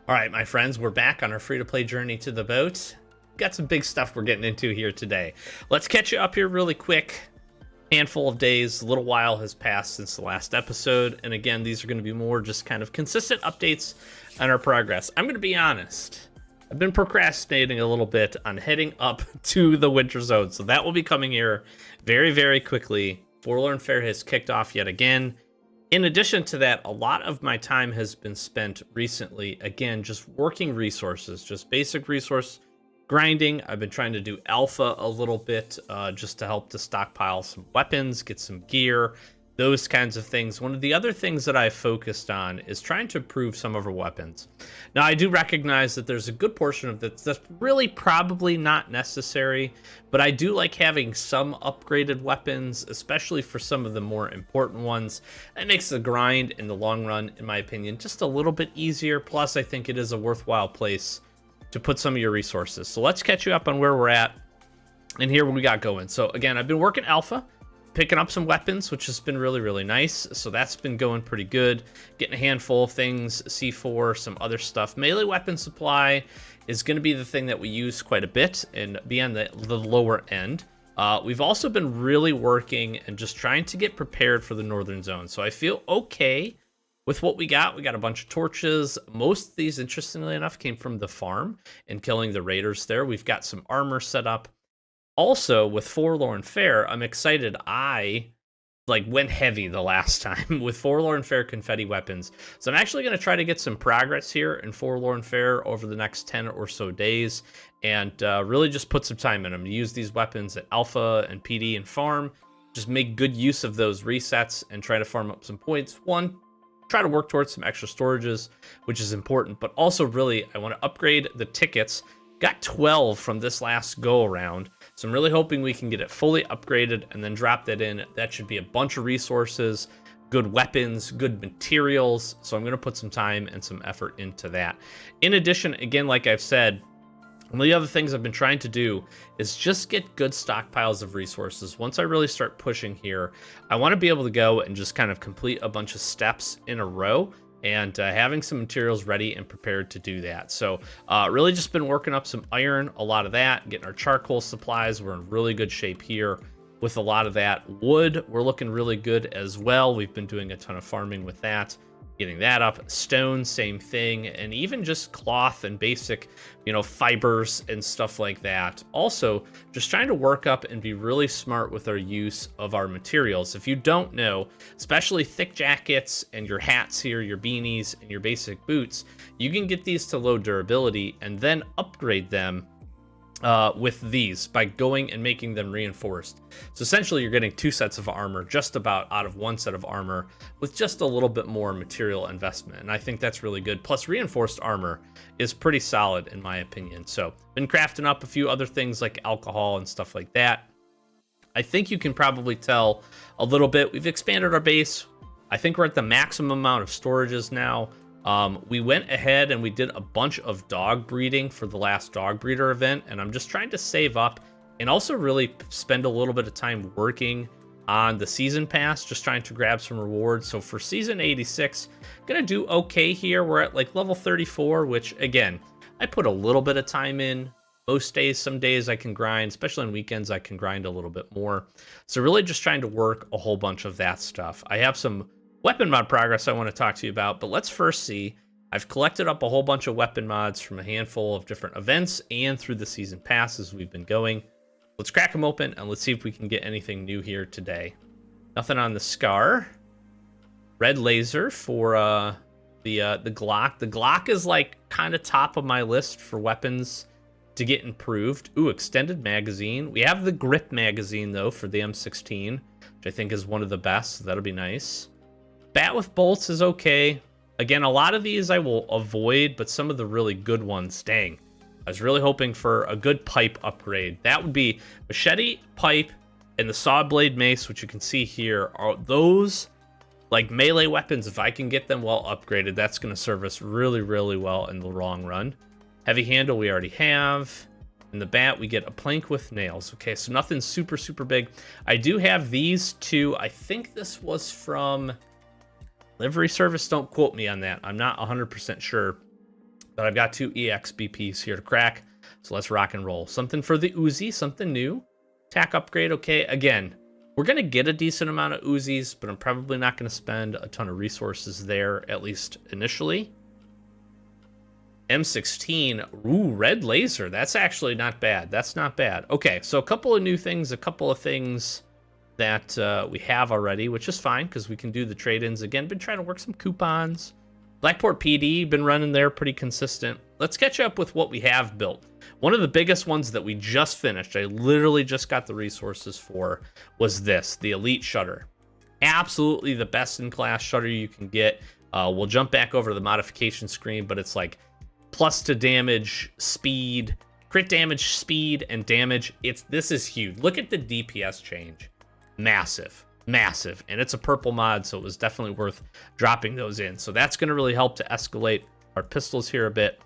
All right, my friends, we're back on our free-to-play journey to the boat. Got some big stuff we're getting into here today. Let's catch you up here really quick. Handful of days, a little while has passed since the last episode. And again, these are going to be more just kind of consistent updates on our progress. I'm going to be honest. I've been procrastinating a little bit on heading up to the winter zone. So that will be coming here very, very quickly. Forlorn Fair has kicked off yet again. In addition to that, a lot of my time has been spent recently, again, just working resources, just basic resource grinding. I've been trying to do alpha a little bit just to help to stockpile some weapons, get some gear, those kinds of things. One of the other things that I've focused on is trying to improve some of our weapons. Now, I do recognize that there's a good portion of that's really probably not necessary, but I do like having some upgraded weapons, especially for some of the more important ones. That makes the grind in the long run, in my opinion, just a little bit easier. Plus, I think it is a worthwhile place to put some of your resources. So let's catch you up on where we're at and here what we got going. So again, I've been working alpha, picking up some weapons, which has been really, really nice. So that's been going pretty good. Getting a handful of things, C4, some other stuff. Melee weapon supply is going to be the thing that we use quite a bit and be on the lower end. We've also been really working and just trying to get prepared for the northern zone. So I feel okay with what we got. We got a bunch of torches. Most of these, interestingly enough, came from the farm and killing the raiders there. We've got some armor set up. Also, with Forlorn Fair, I'm excited. I went heavy the last time with Forlorn Fair confetti weapons. So I'm actually going to try to get some progress here in Forlorn Fair over the next 10 or so days and really just put some time in them. Use these weapons at Alpha and PD and Farm. Just make good use of those resets and try to farm up some points. One, try to work towards some extra storages, which is important, but also really I want to upgrade the tickets. Got 12 from this last go around, so I'm really hoping we can get it fully upgraded and then drop that in. That should be a bunch of resources, good weapons, good materials, so I'm going to put some time and some effort into that. In addition, again, like I've said, one of the other things I've been trying to do is just get good stockpiles of resources. Once I really start pushing here, I want to be able to go and just kind of complete a bunch of steps in a row and having some materials ready and prepared to do that. So really just been working up some iron, a lot of that, getting our charcoal supplies. We're in really good shape here with a lot of that. Wood, we're looking really good as well. We've been doing a ton of farming with that. Getting that up. Stone, same thing. And even just cloth and basic, fibers and stuff like that. Also, just trying to work up and be really smart with our use of our materials. If you don't know, especially thick jackets and your hats here, your beanies and your basic boots, you can get these to low durability and then upgrade them with these by going and making them reinforced. So essentially you're getting 2 sets of armor just about out of 1 set of armor with just a little bit more material investment, and I think that's really good. Plus reinforced armor is pretty solid in my opinion. So been crafting up a few other things like alcohol and stuff like that. I think you can probably tell a little bit. We've expanded our base. I think we're at the maximum amount of storages now. We went ahead and we did a bunch of dog breeding for the last dog breeder event, and I'm just trying to save up and also really spend a little bit of time working on the season pass, just trying to grab some rewards. So for season 86, gonna do okay here. We're at level 34, which again, I put a little bit of time in. Most days, some days I can grind, especially on weekends, I can grind a little bit more. So really just trying to work a whole bunch of that stuff. I have some weapon mod progress I want to talk to you about, but let's first see. I've collected up a whole bunch of weapon mods from a handful of different events and through the season pass as we've been going. Let's crack them open and let's see if we can get anything new here today. Nothing on the Scar. Red laser for the Glock. The Glock is kind of top of my list for weapons to get improved. Ooh, extended magazine. We have the grip magazine though for the M16, which I think is one of the best, so that'll be nice. Bat with bolts is okay. Again, a lot of these I will avoid, but some of the really good ones, dang. I was really hoping for a good pipe upgrade. That would be machete, pipe, and the saw blade mace, which you can see here. Are those melee weapons? If I can get them well upgraded, that's going to serve us really, really well in the long run. Heavy handle we already have. In the bat, we get a plank with nails. Okay, so nothing super, super big. I do have these two. I think this was from livery service. Don't quote me on that. I'm not 100% sure. But I've got 2 EXBPs here to crack, so let's rock and roll. Something for the Uzi, something new. Tack upgrade, okay. Again, we're going to get a decent amount of Uzis, but I'm probably not going to spend a ton of resources there, at least initially. M16, ooh, red laser. That's actually not bad. That's not bad. Okay, so a couple of new things, a couple of things that we have already, which is fine because we can do the trade-ins. Again, been trying to work some coupons. Blackport PD, been running there pretty consistent. Let's catch up with what we have built. One of the biggest ones that we just finished, I literally just got the resources for, was this, the Elite Shutter. Absolutely the best in class shutter you can get. We'll jump back over to the modification screen, but it's like plus to damage, speed, crit damage, speed, and damage. This is huge. Look at the DPS change. Massive. Massive, and it's a purple mod, so it was definitely worth dropping those in. So that's going to really help to escalate our pistols here a bit.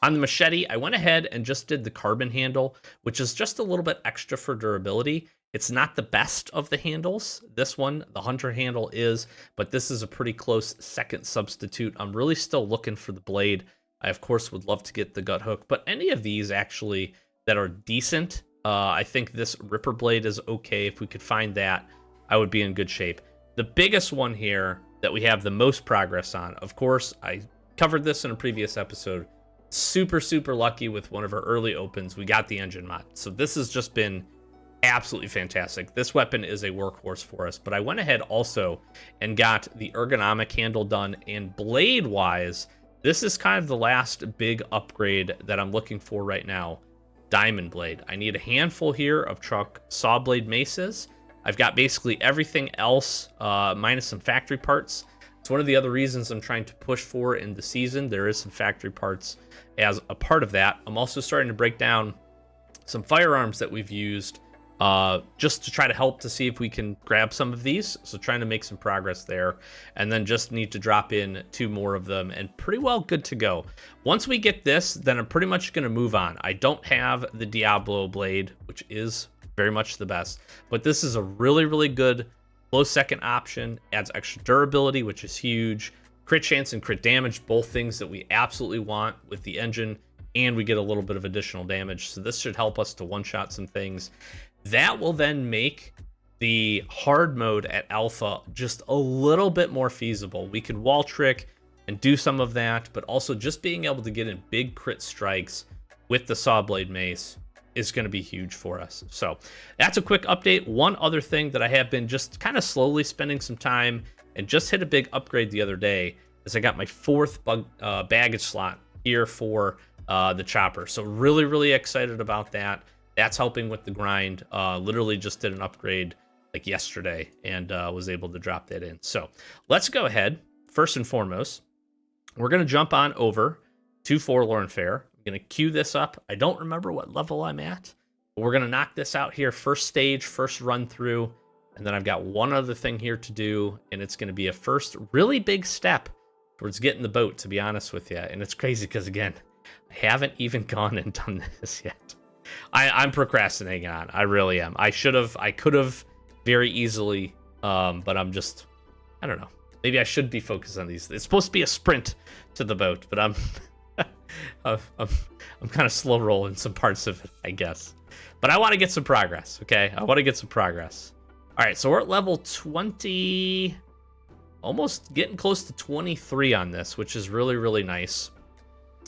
On the machete, I went ahead and just did the carbon handle, which is just a little bit extra for durability. It's not the best of the handles. This one, the hunter handle, is, but this is a pretty close second substitute. I'm really still looking for the blade. I, of course, would love to get the gut hook, but any of these actually that are decent, I think this Ripper blade is okay. If we could find that, I would be in good shape. The biggest one here that we have the most progress on, of course, I covered this in a previous episode. Super, super lucky with one of our early opens. We got the engine mod. So this has just been absolutely fantastic. This weapon is a workhorse for us. But I went ahead also and got the ergonomic handle done. And blade-wise, this is kind of the last big upgrade that I'm looking for right now. Diamond blade. I need a handful here of truck saw blade maces. I've got basically everything else, minus some factory parts. It's one of the other reasons I'm trying to push for in the season. There is some factory parts as a part of that. I'm also starting to break down some firearms that we've used just to try to help to see if we can grab some of these. So trying to make some progress there. And then just need to drop in 2 more of them and pretty well good to go. Once we get this, then I'm pretty much going to move on. I don't have the Diablo blade, which is very much the best, but this is a really, really good low second option. Adds extra durability, which is huge. Crit chance and crit damage, both things that we absolutely want with the engine, and we get a little bit of additional damage. So this should help us to one-shot some things. That will then make the hard mode at alpha just a little bit more feasible. We can wall trick and do some of that, but also just being able to get in big crit strikes with the saw blade mace is going to be huge for us. So that's a quick update. One other thing that I have been just kind of slowly spending some time and just hit a big upgrade the other day is I got my 4th baggage slot here for the chopper. So really, really excited about that. That's helping with the grind. Literally just did an upgrade like yesterday and was able to drop that in. So let's go ahead. First and foremost, we're going to jump on over to Forlorn Fair. Going to queue this up. I don't remember what level I'm at, but we're going to knock this out here. First stage, first run through. And then I've got one other thing here to do, and it's going to be a first really big step towards getting the boat, to be honest with you. And it's crazy because, again, I haven't even gone and done this yet. I'm procrastinating on. I really am. I could have very easily, but I'm just, I don't know. Maybe I should be focused on these. It's supposed to be a sprint to the boat, but I'm kind of slow rolling some parts of it, I guess. But I want to get some progress, okay? I want to get some progress. All right, so we're at level 20, almost getting close to 23 on this, which is really, really nice.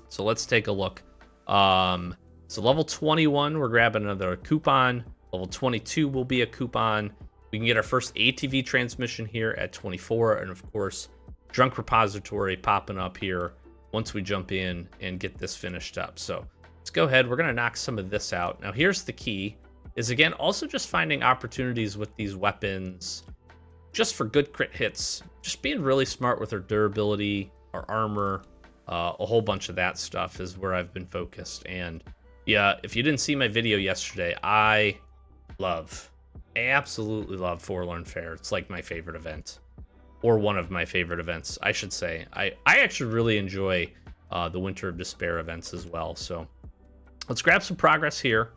So let's take a look. So level 21, we're grabbing another coupon. Level 22 will be a coupon. We can get our first ATV transmission here at 24, and of course, Drunk Repository popping up here once we jump in and get this finished up. So let's go ahead. We're going to knock some of this out. Now, here's the key, is again, also just finding opportunities with these weapons just for good crit hits. Just being really smart with our durability, our armor, a whole bunch of that stuff is where I've been focused. And yeah, if you didn't see my video yesterday, I absolutely love Forlorn Fair. It's like my favorite event. Or one of my favorite events, I should say. I actually really enjoy the Winter of Despair events as well. So let's grab some progress here.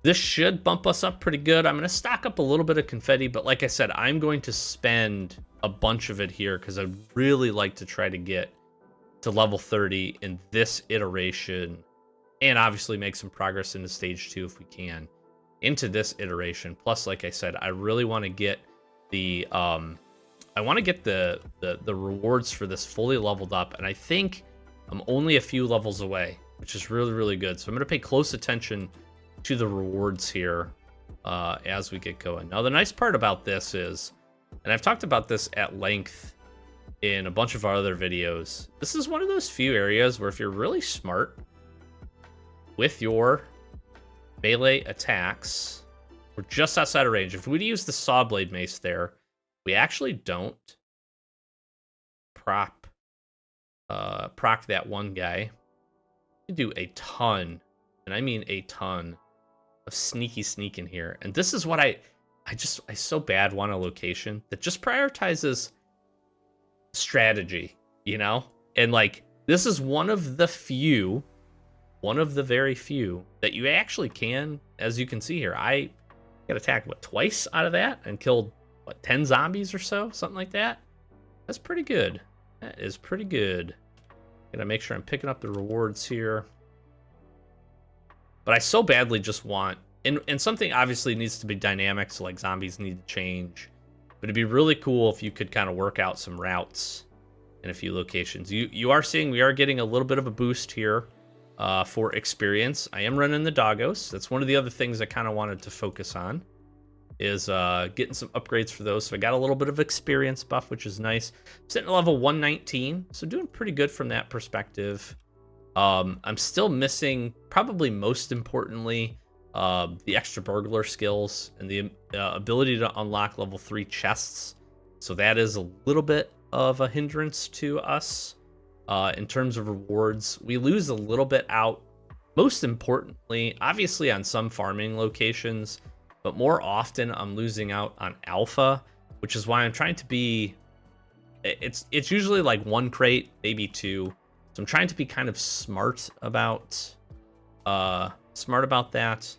This should bump us up pretty good. I'm going to stock up a little bit of confetti, but like I said, I'm going to spend a bunch of it here because I'd really like to try to get to level 30 in this iteration, and obviously make some progress into stage 2 if we can into this iteration. Plus, like I said, I really want to get the the rewards for this fully leveled up, and I think I'm only a few levels away, which is really, really good. So I'm going to pay close attention to the rewards here as we get going. Now, the nice part about this is, and I've talked about this at length in a bunch of our other videos, this is one of those few areas where if you're really smart with your melee attacks, we're just outside of range. If we'd use the saw blade mace there, we actually don't proc that one guy. We do a ton, and I mean a ton, of sneaky sneak in here. And this is what I so bad want a location that just prioritizes strategy, you know? And like, this is one of the very few that you actually can, as you can see here. I got attacked, what, twice out of that and killed, what, 10 zombies or so? Something like that? That's pretty good. That is pretty good. Gotta make sure I'm picking up the rewards here. But I so badly just want, and something obviously needs to be dynamic, so like zombies need to change. But it'd be really cool if you could kind of work out some routes in a few locations. You are seeing we are getting a little bit of a boost here for experience. I am running the doggos. That's one of the other things I kind of wanted to focus on, is getting some upgrades for those. So I got a little bit of experience buff, which is nice. I'm sitting at level 119, so doing pretty good from that perspective. I'm still missing, probably most importantly, the extra burglar skills and the ability to unlock level 3 chests. So that is a little bit of a hindrance to us in terms of rewards. We lose a little bit out, most importantly, obviously on some farming locations, but more often I'm losing out on alpha, which is why I'm trying to be, it's usually like 1 crate, maybe 2. So I'm trying to be kind of smart about that,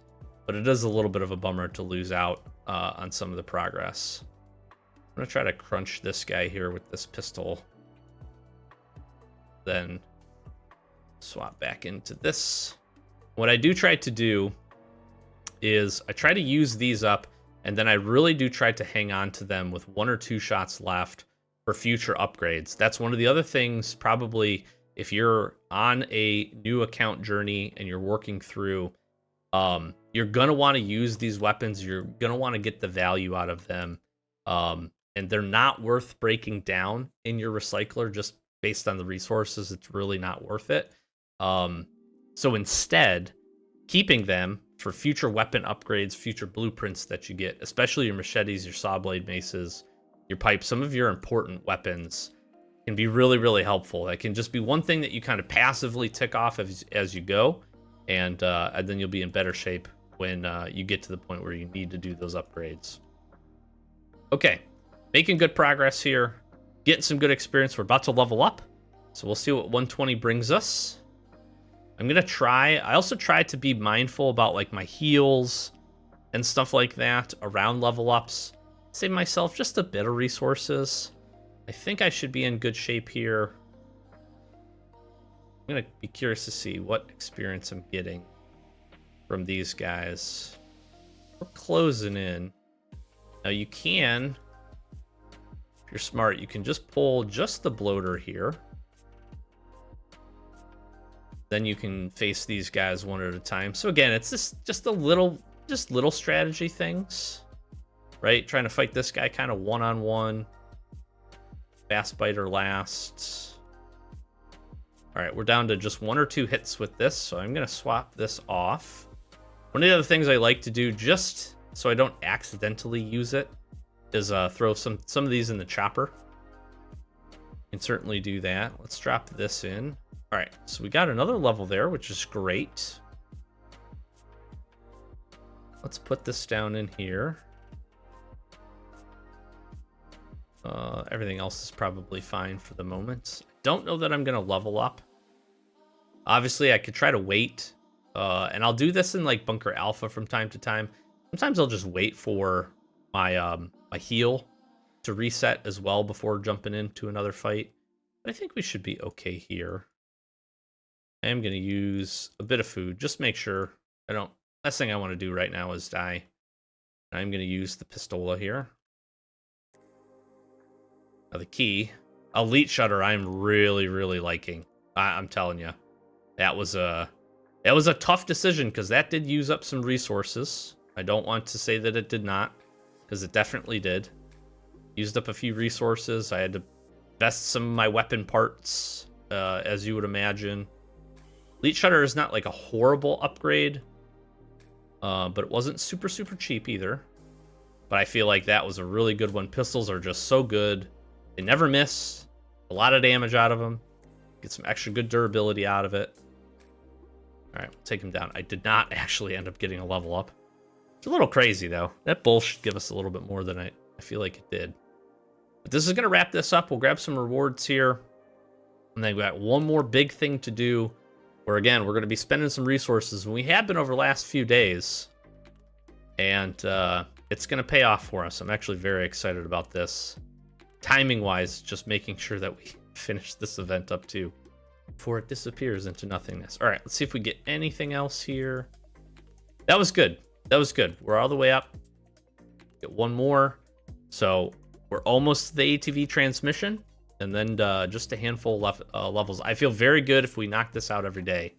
but it is a little bit of a bummer to lose out on some of the progress. I'm gonna try to crunch this guy here with this pistol, then swap back into this. What I do try to do is I try to use these up, and then I really do try to hang on to them with 1 or 2 shots left for future upgrades. That's one of the other things, probably, if you're on a new account journey and you're working through, you're going to want to use these weapons. You're going to want to get the value out of them. And they're not worth breaking down in your recycler just based on the resources. It's really not worth it. So instead, keeping them for future weapon upgrades, future blueprints that you get, especially your machetes, your saw blade maces, your pipes, some of your important weapons, can be really, really helpful. That can just be one thing that you kind of passively tick off as you go, and then you'll be in better shape when you get to the point where you need to do those upgrades. Okay, making good progress here, getting some good experience. We're about to level up, so we'll see what 120 brings us. I'm gonna try. I also try to be mindful about like my heals and stuff like that around level ups. Save myself just a bit of resources. I think I should be in good shape here. I'm going to be curious to see what experience I'm getting from these guys. We're closing in. Now you can, if you're smart, you can just pull just the bloater here. Then you can face these guys one at a time. So again, it's just little strategy things, right? Trying to fight this guy kind of one-on-one. Fast biter last. All right, we're down to just 1 or 2 hits with this, so I'm going to swap this off. One of the other things I like to do, just so I don't accidentally use it, is throw some of these in the chopper. You can certainly do that. Let's drop this in. All right, so we got another level there, which is great. Let's put this down in here. Everything else is probably fine for the moment. Don't know that I'm going to level up. Obviously, I could try to wait. And I'll do this in like Bunker Alpha from time to time. Sometimes I'll just wait for my my heal to reset as well before jumping into another fight. But I think we should be okay here. I am going to use a bit of food. Just make sure I don't... Last thing I want to do right now is die. I'm going to use the pistola here. Now the key. Elite Shutter I'm really, really liking. I'm telling you. That was a tough decision because that did use up some resources. I don't want to say that it did not, because it definitely did. Used up a few resources. I had to invest some of my weapon parts, as you would imagine. Elite Shutter is not like a horrible upgrade, but it wasn't super, super cheap either. But I feel like that was a really good one. Pistols are just so good. They never miss. A lot of damage out of them. Get some extra good durability out of it. All right, we'll take him down. I did not actually end up getting a level up. It's a little crazy, though. That bull should give us a little bit more than I feel like it did. But this is going to wrap this up. We'll grab some rewards here. And then we got one more big thing to do, where, again, we're going to be spending some resources. And we have been over the last few days. And it's going to pay off for us. I'm actually very excited about this. Timing-wise, just making sure that we finish this event up, too, before it disappears into nothingness. All right, let's see if we get anything else here. That was good. That was good. We're all the way up. Get one more. So we're almost to the ATV transmission, and then just a handful levels. I feel very good if we knock this out every day.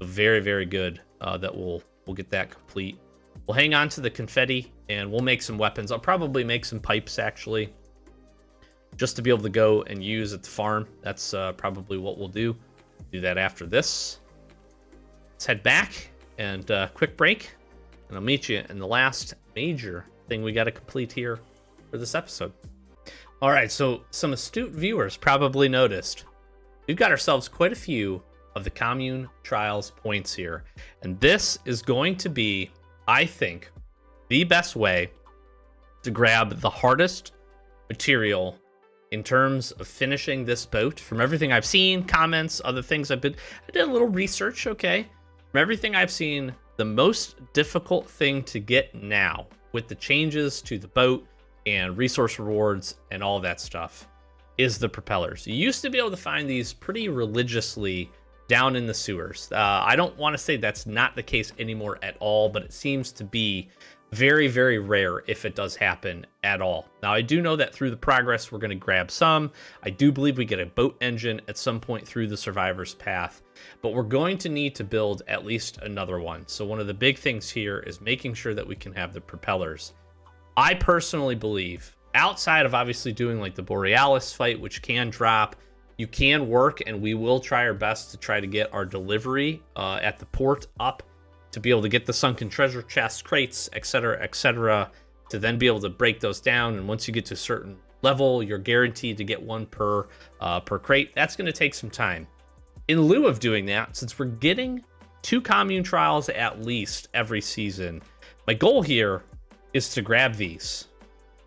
Very, very good that we'll get that complete. We'll hang on to the confetti, and we'll make some weapons. I'll probably make some pipes, actually, just to be able to go and use at the farm. That's probably what we'll do. Do that after this. Let's head back and quick break, and I'll meet you in the last major thing we got to complete here for this episode. All right, so some astute viewers probably noticed we've got ourselves quite a few of the Commune Trials points here, and this is going to be, I think, the best way to grab the hardest material in terms of finishing this boat. From everything I've seen, comments, other things I did a little research, okay? From everything I've seen, the most difficult thing to get now, with the changes to the boat and resource rewards and all that stuff, is the propellers. You used to be able to find these pretty religiously down in the sewers. I don't want to say that's not the case anymore at all, but it seems to be very, very rare if it does happen at all. Now, I do know that through the progress, we're going to grab some. I do believe we get a boat engine at some point through the survivor's path, but we're going to need to build at least another one. So one of the big things here is making sure that we can have the propellers. I personally believe, outside of obviously doing like the Borealis fight, which can drop, you can work, and we will try our best to try to get our delivery at the port up, to be able to get the sunken treasure chests, crates, etc., to then be able to break those down. And once you get to a certain level, you're guaranteed to get one per crate. That's going to take some time. In lieu of doing that, since we're getting 2 Commune Trials at least every season, my goal here is to grab these.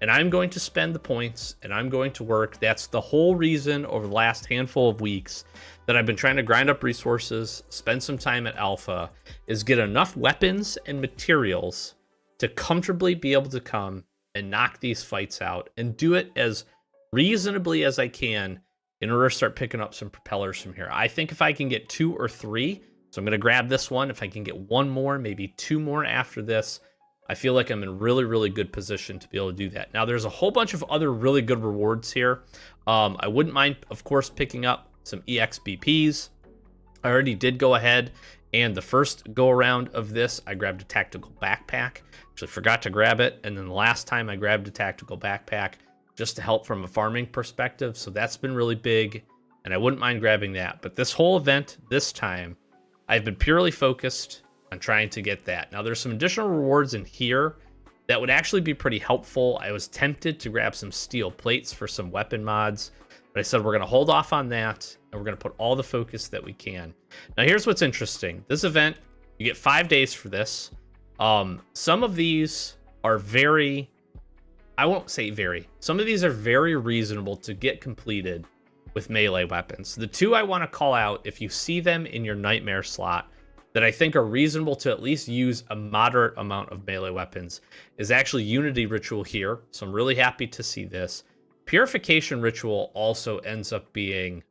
And I'm going to spend the points, and I'm going to work. That's the whole reason over the last handful of weeks that I've been trying to grind up resources, spend some time at Alpha, is get enough weapons and materials to comfortably be able to come and knock these fights out and do it as reasonably as I can in order to start picking up some propellers from here. I think if I can get 2 or 3, so I'm going to grab this one. If I can get 1 more, maybe 2 more after this, I feel like I'm in really, really good position to be able to do that. Now, there's a whole bunch of other really good rewards here. I wouldn't mind, of course, picking up some EXBPs. I already did go ahead, and the first go-around of this, I grabbed a tactical backpack. Actually forgot to grab it, and then the last time I grabbed a tactical backpack just to help from a farming perspective, so that's been really big, and I wouldn't mind grabbing that. But this whole event, this time, I've been purely focused on trying to get that. Now, there's some additional rewards in here that would actually be pretty helpful. I was tempted to grab some steel plates for some weapon mods, but I said we're going to hold off on that, and we're going to put all the focus that we can. Now, here's what's interesting. This event, you get 5 days for this. Some of these are very, I won't say very, some of these are very reasonable to get completed with melee weapons. The 2 I want to call out, if you see them in your nightmare slot, that I think are reasonable to at least use a moderate amount of melee weapons, is actually Unity Ritual here. So I'm really happy to see this. Purification Ritual also ends up being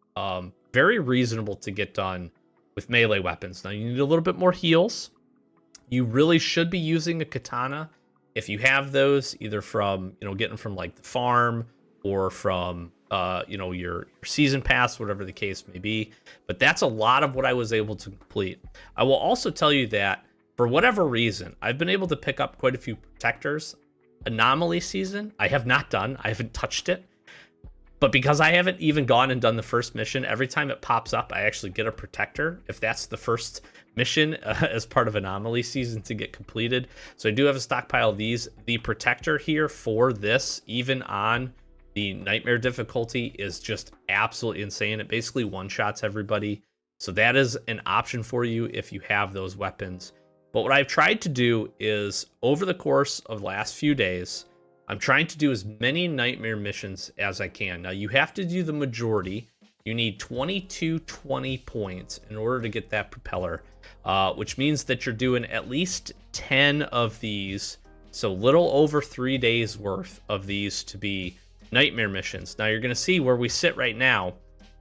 Very reasonable to get done with melee weapons. Now, you need a little bit more heals. You really should be using a katana if you have those, either from, getting from like the farm or from, your season pass, whatever the case may be. But that's a lot of what I was able to complete. I will also tell you that for whatever reason, I've been able to pick up quite a few protectors. Anomaly season, I have not done. I haven't touched it. But because I haven't even gone and done the first mission, every time it pops up, I actually get a protector if that's the first mission as part of Anomaly season to get completed. So I do have a stockpile of these. The protector here for this, even on the Nightmare difficulty, is just absolutely insane. It basically one-shots everybody. So that is an option for you if you have those weapons. But what I've tried to do is, over the course of the last few days, I'm trying to do as many Nightmare missions as I can. Now, you have to do the majority. You need 2220 points in order to get that propeller, which means that you're doing at least 10 of these, so little over 3 days worth of these to be Nightmare missions. Now, you're going to see where we sit right now.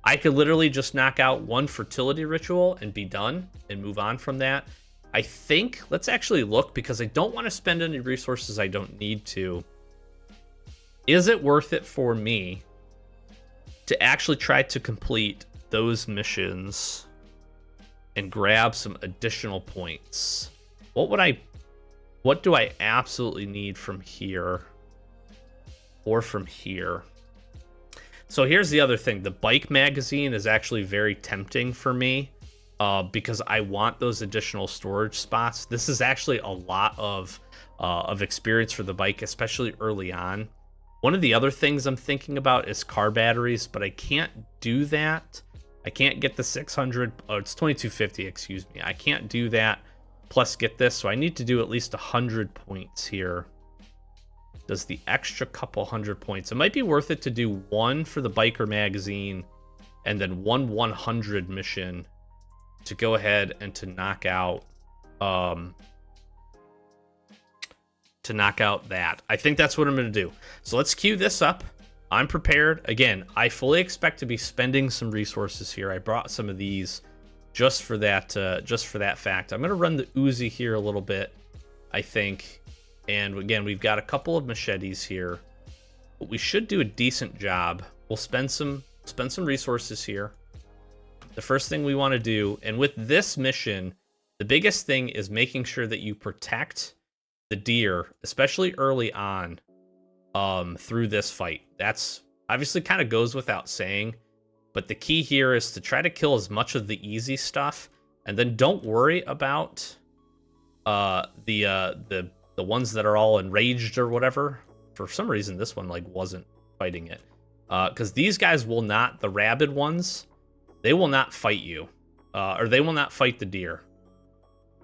I could literally just knock out one fertility ritual and be done and move on from that. I think, let's actually look, because I don't want to spend any resources I don't need to. Is it worth it for me to actually try to complete those missions and grab some additional points? What do I absolutely need from here or from here? So here's the other thing. The bike magazine is actually very tempting for me because I want those additional storage spots. This is actually a lot of experience for the bike, especially early on. One of the other things I'm thinking about is car batteries, but I can't do that. I can't get the 600, it's 2250, excuse me. I can't do that plus get this, so I need to do at least 100 points here. Does the extra couple hundred points, it might be worth it to do one for the biker magazine and then one 100 mission to go ahead and to knock out that. I think that's what I'm going to do. So let's queue this up. I'm prepared. Again, I fully expect to be spending some resources here. I brought some of these just for that fact. I'm going to run the Uzi here a little bit, I think. And again, we've got a couple of machetes here, but we should do a decent job. We'll spend some resources here. The first thing we want to do, and with this mission, the biggest thing is making sure that you protect the deer, especially early on, through this fight. That's obviously kind of goes without saying, but the key here is to try to kill as much of the easy stuff, and then don't worry about the ones that are all enraged or whatever. For some reason, this one wasn't fighting it, because these guys will not. The rabid ones, they will not fight you, or they will not fight the deer.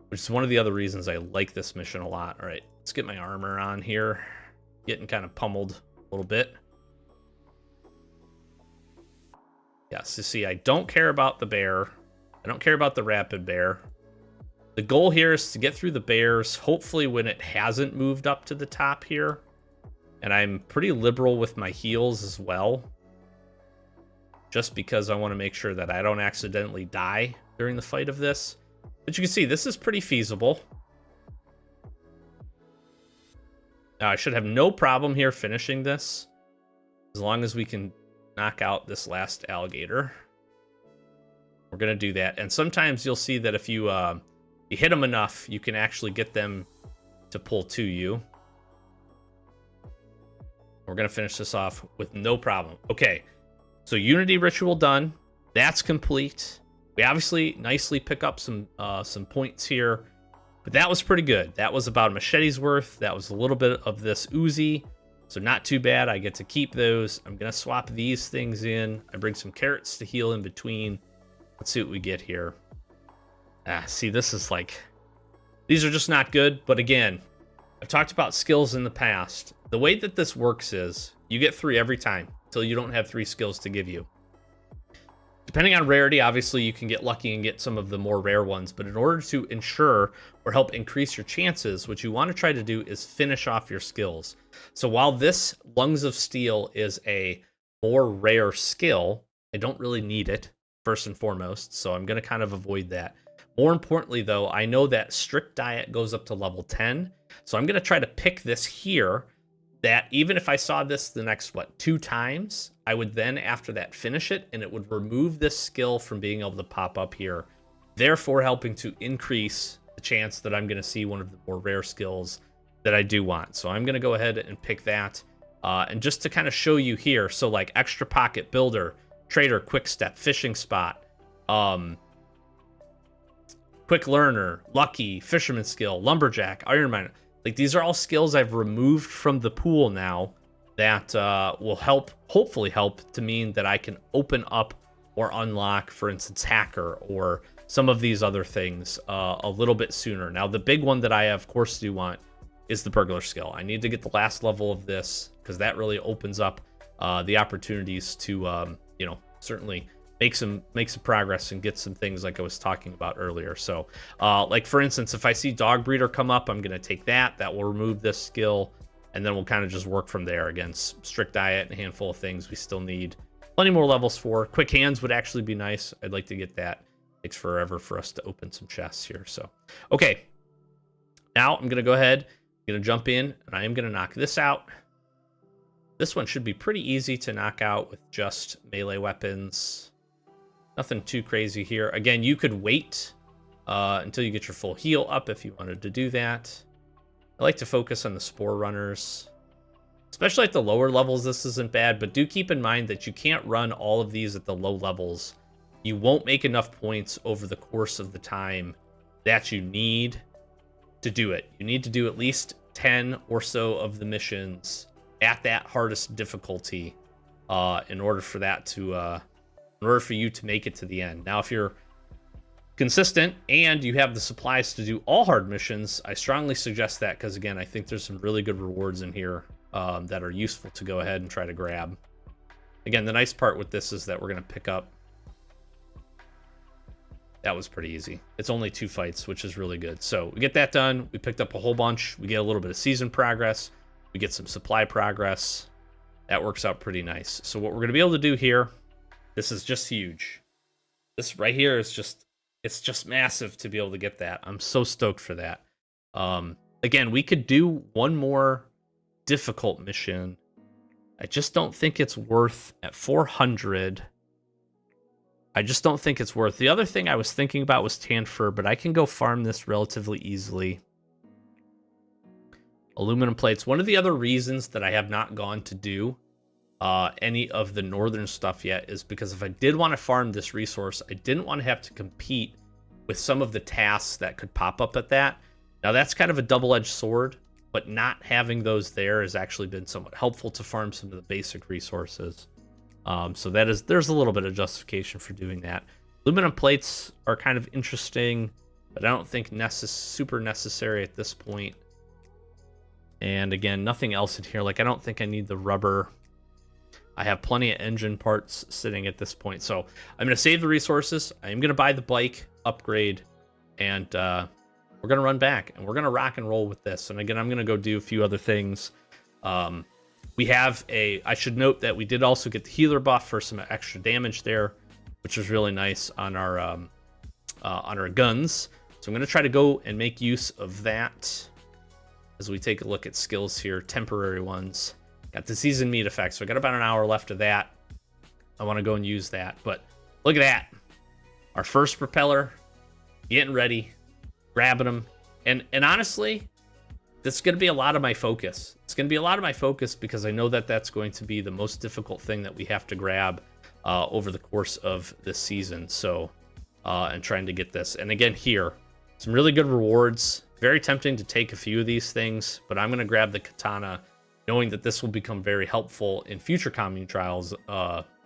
Which is one of the other reasons I like this mission a lot. All right, let's get my armor on here. Getting kind of pummeled a little bit. Yeah, so see, I don't care about the bear. I don't care about the rapid bear. The goal here is to get through the bears, hopefully when it hasn't moved up to the top here. And I'm pretty liberal with my heals as well. Just because I want to make sure that I don't accidentally die during the fight of this. But you can see, this is pretty feasible. Now, I should have no problem here finishing this, as long as we can knock out this last alligator. We're going to do that. And sometimes you'll see that if you hit them enough, you can actually get them to pull to you. We're going to finish this off with no problem. Okay, so Unity Ritual done. That's complete. We obviously nicely pick up some points here, but that was pretty good. That was about a machete's worth. That was a little bit of this Uzi, so not too bad. I get to keep those. I'm going to swap these things in. I bring some carrots to heal in between. Let's see what we get here. See, this is these are just not good, but again, I've talked about skills in the past. The way that this works is you get 3 every time until you don't have 3 skills to give you. Depending on rarity, obviously you can get lucky and get some of the more rare ones, but in order to ensure or help increase your chances, what you want to try to do is finish off your skills. So while this Lungs of Steel is a more rare skill, I don't really need it, first and foremost, so I'm going to kind of avoid that. More importantly, though, I know that strict diet goes up to level 10, so I'm going to try to pick this here, that even if I saw this the next, 2 times, I would then, after that, finish it, and it would remove this skill from being able to pop up here, therefore helping to increase the chance that I'm going to see one of the more rare skills that I do want. So I'm going to go ahead and pick that. And just to kind of show you here, so like extra pocket builder, trader, quick step, fishing spot, quick learner, lucky, fisherman skill, lumberjack, iron miner. Like, these are all skills I've removed from the pool now that will hopefully help to mean that I can open up or unlock, for instance, hacker or some of these other things a little bit sooner. Now, the big one that I, of course, do want is the burglar skill. I need to get the last level of this because that really opens up the opportunities to, certainly make some progress and get some things like I was talking about earlier. So, like, for instance, if I see dog breeder come up, I'm going to take that. That will remove this skill, and then we'll kind of just work from there. Again, strict diet and a handful of things we still need plenty more levels for. Quick hands would actually be nice. I'd like to get that. Takes forever for us to open some chests here. So, okay. Now I'm going to go ahead, I'm going to jump in, and I am going to knock this out. This one should be pretty easy to knock out with just melee weapons. Nothing too crazy here. Again, you could wait until you get your full heal up if you wanted to do that. I like to focus on the spore runners. Especially at the lower levels, this isn't bad, but do keep in mind that you can't run all of these at the low levels. You won't make enough points over the course of the time that you need to do it. You need to do at least 10 or so of the missions at that hardest difficulty in order for that to... in order for you to make it to the end. Now, if you're consistent and you have the supplies to do all hard missions, I strongly suggest that because, again, I think there's some really good rewards in here that are useful to go ahead and try to grab. Again, the nice part with this is that we're going to pick up... That was pretty easy. It's only 2 fights, which is really good. So we get that done. We picked up a whole bunch. We get a little bit of season progress. We get some supply progress. That works out pretty nice. So what we're going to be able to do here... This is just huge. This right here is it's just massive to be able to get that. I'm so stoked for that. Again, we could do one more difficult mission. I just don't think it's worth at 400. I just don't think it's worth. The other thing I was thinking about was tan fur, but I can go farm this relatively easily. Aluminum plates. One of the other reasons that I have not gone to do any of the northern stuff yet is because if I did want to farm this resource, I didn't want to have to compete with some of the tasks that could pop up at that. Now, that's kind of a double-edged sword, but not having those there has actually been somewhat helpful to farm some of the basic resources. So there's a little bit of justification for doing that. Aluminum plates are kind of interesting, but I don't think super necessary at this point. And again, nothing else in here. Like, I don't think I need the rubber. I have plenty of engine parts sitting at this point. So I'm going to save the resources. I'm going to buy the bike, upgrade, and we're going to run back. And we're going to rock and roll with this. And again, I'm going to go do a few other things. We have I should note that we did also get the healer buff for some extra damage there, which was really nice on our guns. So I'm going to try to go and make use of that as we take a look at skills here, temporary ones. Got the season meat effect, so I got about an hour left of that. I want to go and use that, but look at that. Our first propeller, getting ready, grabbing them. And honestly, this is going to be a lot of my focus. It's going to be a lot of my focus because I know that that's going to be the most difficult thing that we have to grab over the course of this season. So, and trying to get this. And again, here, some really good rewards. Very tempting to take a few of these things, but I'm going to grab the katana, knowing that this will become very helpful in future Commune Trials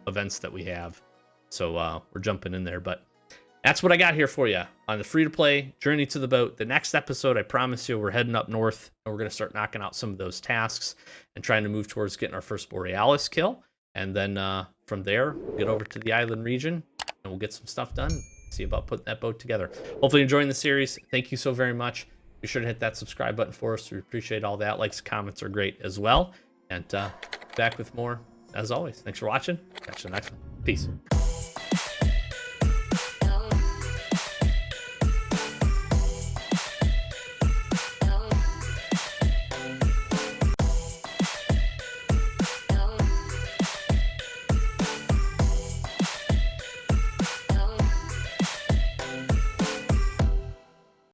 events that we have. So we're jumping in there. But that's what I got here for you on the free-to-play Journey to the Boat. The next episode, I promise you, we're heading up north, and we're going to start knocking out some of those tasks and trying to move towards getting our first Borealis kill. And then from there, we'll get over to the island region, and we'll get some stuff done, see about putting that boat together. Hopefully enjoying the series. Thank you so very much. Be sure to hit that subscribe button for us. We appreciate all that. Likes, comments are great as well. And back with more, as always. Thanks for watching. Catch you in the next one. Peace.